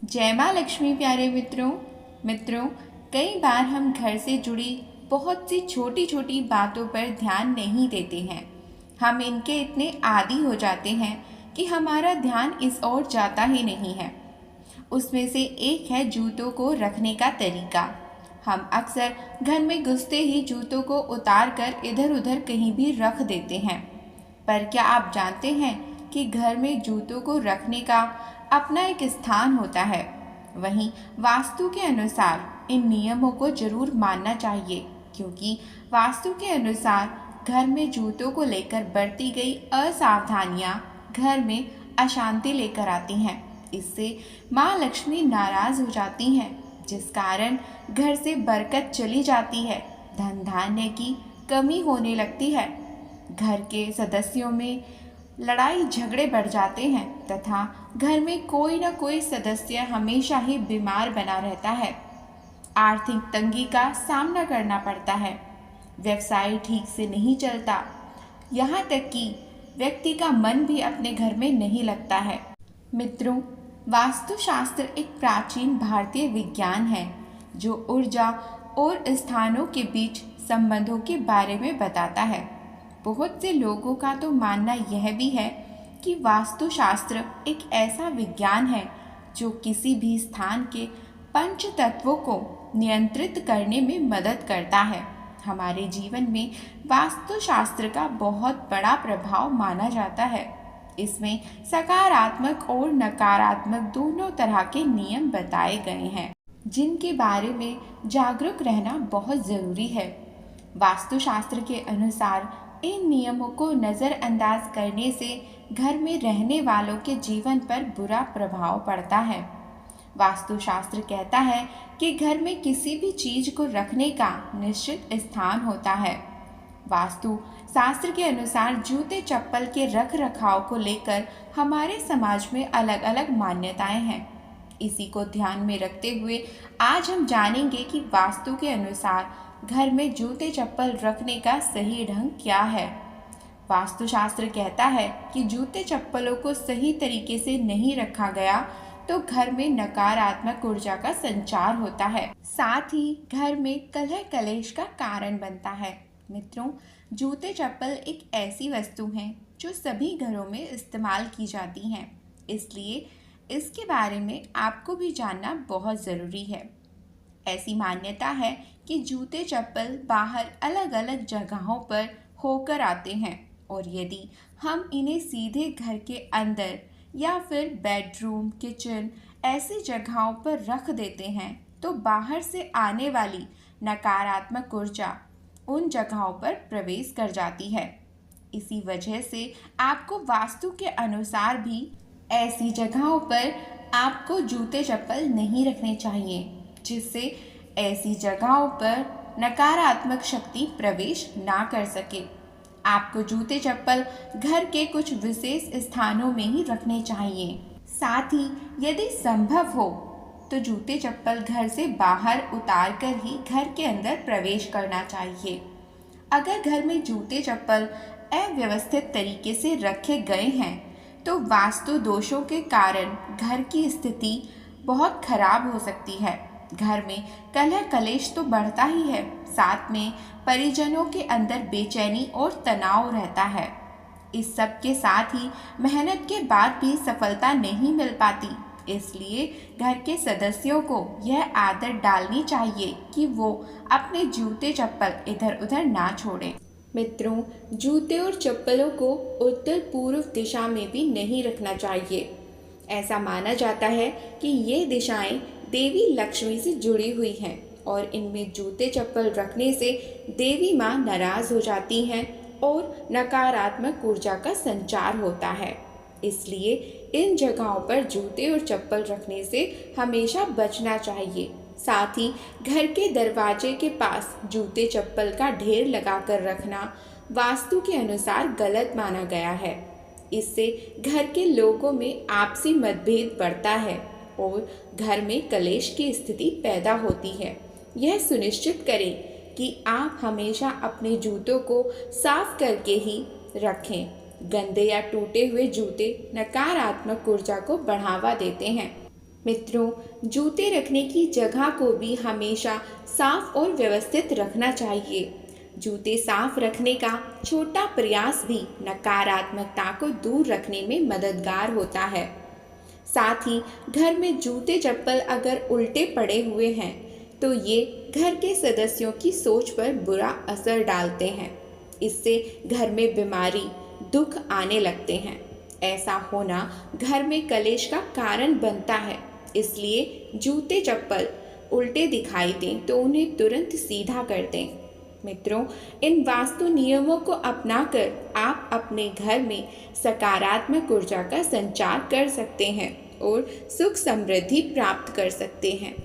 जय माँ लक्ष्मी प्यारे मित्रों कई बार हम घर से जुड़ी बहुत सी छोटी छोटी बातों पर ध्यान नहीं देते हैं। हम इनके इतने आदी हो जाते हैं कि हमारा ध्यान इस ओर जाता ही नहीं है। उसमें से एक है जूतों को रखने का तरीका। हम अक्सर घर में घुसते ही जूतों को उतार कर इधर उधर कहीं भी रख देते हैं। पर क्या आप जानते हैं कि घर में जूतों को रखने का अपना एक स्थान होता है। वहीं वास्तु के अनुसार इन नियमों को जरूर मानना चाहिए, क्योंकि वास्तु के अनुसार घर में जूतों को लेकर बरती गई असावधानियां घर में अशांति लेकर आती हैं। इससे माँ लक्ष्मी नाराज हो जाती हैं, जिस कारण घर से बरकत चली जाती है, धन धान्य की कमी होने लगती है, घर के सदस्यों में लड़ाई झगड़े बढ़ जाते हैं तथा घर में कोई न कोई सदस्य हमेशा ही बीमार बना रहता है। आर्थिक तंगी का सामना करना पड़ता है, व्यवसाय ठीक से नहीं चलता, यहाँ तक कि व्यक्ति का मन भी अपने घर में नहीं लगता है। मित्रों, वास्तुशास्त्र एक प्राचीन भारतीय विज्ञान है जो ऊर्जा और स्थानों के बीच संबंधों के बारे में बताता है। बहुत से लोगों का तो मानना यह भी है कि वास्तुशास्त्र एक ऐसा विज्ञान है जो किसी भी स्थान के पंच तत्वों को नियंत्रित करने में मदद करता है। हमारे जीवन में वास्तुशास्त्र का बहुत बड़ा प्रभाव माना जाता है। इसमें सकारात्मक और नकारात्मक दोनों तरह के नियम बताए गए हैं, जिनके बारे में जागरूक रहना बहुत ज़रूरी है। वास्तुशास्त्र के अनुसार इन नियमों को नज़रअंदाज करने से घर में रहने वालों के जीवन पर बुरा प्रभाव पड़ता है। वास्तुशास्त्र कहता है कि घर में किसी भी चीज को रखने का निश्चित स्थान होता है। वास्तु शास्त्र के अनुसार जूते चप्पल के रख रखाव को लेकर हमारे समाज में अलग अलग मान्यताएं हैं। इसी को ध्यान में रखते हुए आज हम जानेंगे कि वास्तु के अनुसार घर में जूते चप्पल रखने का सही ढंग क्या है। वास्तुशास्त्र कहता है कि जूते चप्पलों को सही तरीके से नहीं रखा गया तो घर में नकारात्मक ऊर्जा का संचार होता है, साथ ही घर में कलह कलेश का कारण बनता है। मित्रों, जूते चप्पल एक ऐसी वस्तु है जो सभी घरों में इस्तेमाल की जाती हैं, इसलिए इसके बारे में आपको भी जानना बहुत ज़रूरी है। ऐसी मान्यता है कि जूते चप्पल बाहर अलग अलग जगहों पर होकर आते हैं और यदि हम इन्हें सीधे घर के अंदर या फिर बेडरूम, किचन ऐसी जगहों पर रख देते हैं तो बाहर से आने वाली नकारात्मक ऊर्जा उन जगहों पर प्रवेश कर जाती है। इसी वजह से आपको वास्तु के अनुसार भी ऐसी जगहों पर आपको जूते चप्पल नहीं रखने चाहिए, जिससे ऐसी जगहों पर नकारात्मक शक्ति प्रवेश ना कर सके। आपको जूते चप्पल घर के कुछ विशेष स्थानों में ही रखने चाहिए। साथ ही यदि संभव हो तो जूते चप्पल घर से बाहर उतार कर ही घर के अंदर प्रवेश करना चाहिए। अगर घर में जूते चप्पल अव्यवस्थित तरीके से रखे गए हैं तो वास्तु दोषों के कारण घर की स्थिति बहुत खराब हो सकती है। घर में कलह कलेश तो बढ़ता ही है, साथ में परिजनों के अंदर बेचैनी और तनाव रहता है। इस सब के साथ ही मेहनत के बाद भी सफलता नहीं मिल पाती, इसलिए घर के सदस्यों को यह आदत डालनी चाहिए कि वो अपने जूते चप्पल इधर उधर ना छोड़ें। मित्रों, जूते और चप्पलों को उत्तर पूर्व दिशा में भी नहीं रखना चाहिए। ऐसा माना जाता है कि ये दिशाएं देवी लक्ष्मी से जुड़ी हुई हैं और इनमें जूते चप्पल रखने से देवी माँ नाराज हो जाती हैं और नकारात्मक ऊर्जा का संचार होता है। इसलिए इन जगहों पर जूते और चप्पल रखने से हमेशा बचना चाहिए। साथ ही घर के दरवाजे के पास जूते चप्पल का ढेर लगाकर रखना वास्तु के अनुसार गलत माना गया है। इससे घर के लोगों में आपसी मतभेद बढ़ता है और घर में कलेश की स्थिति पैदा होती है। यह सुनिश्चित करें कि आप हमेशा अपने जूतों को साफ करके ही रखें। गंदे या टूटे हुए जूते नकारात्मक ऊर्जा को बढ़ावा देते हैं। मित्रों, जूते रखने की जगह को भी हमेशा साफ और व्यवस्थित रखना चाहिए। जूते साफ रखने का छोटा प्रयास भी नकारात्मकता को दूर रखने में मददगार होता है। साथ ही घर में जूते चप्पल अगर उल्टे पड़े हुए हैं तो ये घर के सदस्यों की सोच पर बुरा असर डालते हैं। इससे घर में बीमारी, दुख आने लगते हैं। ऐसा होना घर में कलेश का कारण बनता है। इसलिए जूते चप्पल उल्टे दिखाई दें तो उन्हें तुरंत सीधा कर दें। मित्रों, इन वास्तु नियमों को अपनाकर आप अपने घर में सकारात्मक ऊर्जा का संचार कर सकते हैं और सुख समृद्धि प्राप्त कर सकते हैं।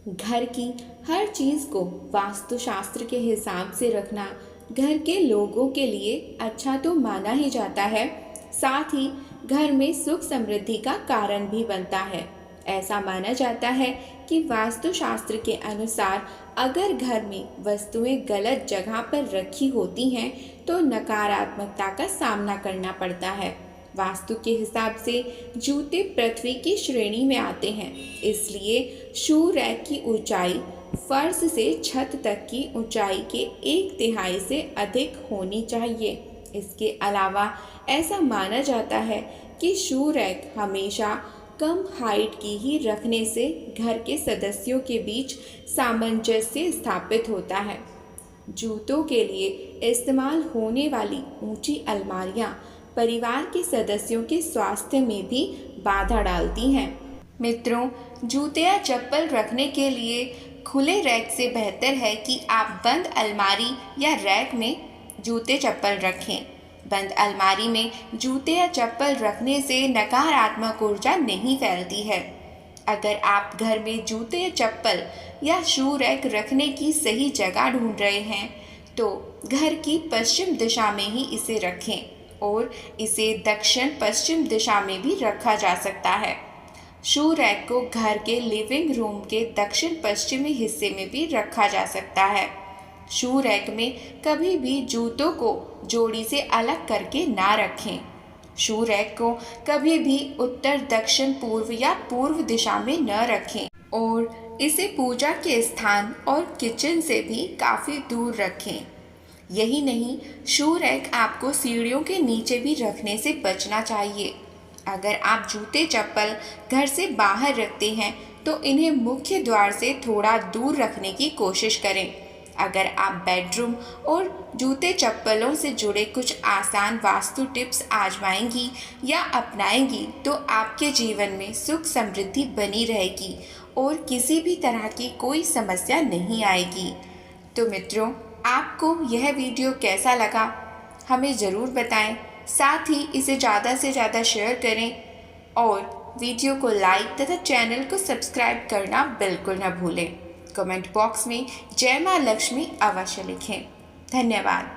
घर की हर चीज़ को वास्तुशास्त्र के हिसाब से रखना घर के लोगों के लिए अच्छा तो माना ही जाता है, साथ ही घर में सुख समृद्धि का कारण भी बनता है। ऐसा माना जाता है कि वास्तुशास्त्र के अनुसार अगर घर में वस्तुएं गलत जगह पर रखी होती हैं तो नकारात्मकता का सामना करना पड़ता है। वास्तु के हिसाब से जूते पृथ्वी की श्रेणी में आते हैं, इसलिए शू रैक की ऊंचाई फर्श से छत तक की ऊंचाई के 1/3 से अधिक होनी चाहिए। इसके अलावा ऐसा माना जाता है कि शू रैक हमेशा कम हाइट की ही रखने से घर के सदस्यों के बीच सामंजस्य स्थापित होता है। जूतों के लिए इस्तेमाल होने वाली ऊंची अलमारियां परिवार के सदस्यों के स्वास्थ्य में भी बाधा डालती हैं। मित्रों, जूते या चप्पल रखने के लिए खुले रैक से बेहतर है कि आप बंद अलमारी या रैक में जूते चप्पल रखें। बंद अलमारी में जूते या चप्पल रखने से नकारात्मक ऊर्जा नहीं फैलती है। अगर आप घर में जूते या चप्पल या शू रैक रखने की सही जगह ढूंढ रहे हैं तो घर की पश्चिम दिशा में ही इसे रखें और इसे दक्षिण पश्चिम दिशा में भी रखा जा सकता है। शू रैक को घर के लिविंग रूम के दक्षिण पश्चिमी हिस्से में भी रखा जा सकता है। शू रैक में कभी भी जूतों को जोड़ी से अलग करके ना रखें। शू रैक को कभी भी उत्तर, दक्षिण, पूर्व या पूर्व दिशा में न रखें और इसे पूजा के स्थान और किचन से भी काफ़ी दूर रखें। यही नहीं, शू रैक आपको सीढ़ियों के नीचे भी रखने से बचना चाहिए। अगर आप जूते चप्पल घर से बाहर रखते हैं तो इन्हें मुख्य द्वार से थोड़ा दूर रखने की कोशिश करें। अगर आप बेडरूम और जूते चप्पलों से जुड़े कुछ आसान वास्तु टिप्स आजमाएंगी या अपनाएंगी तो आपके जीवन में सुख समृद्धि बनी रहेगी और किसी भी तरह की कोई समस्या नहीं आएगी। तो मित्रों, आपको यह वीडियो कैसा लगा हमें ज़रूर बताएं। साथ ही इसे ज़्यादा से ज़्यादा शेयर करें और वीडियो को लाइक तथा चैनल को सब्सक्राइब करना बिल्कुल न भूलें। कमेंट बॉक्स में जय मां लक्ष्मी अवश्य लिखें। धन्यवाद।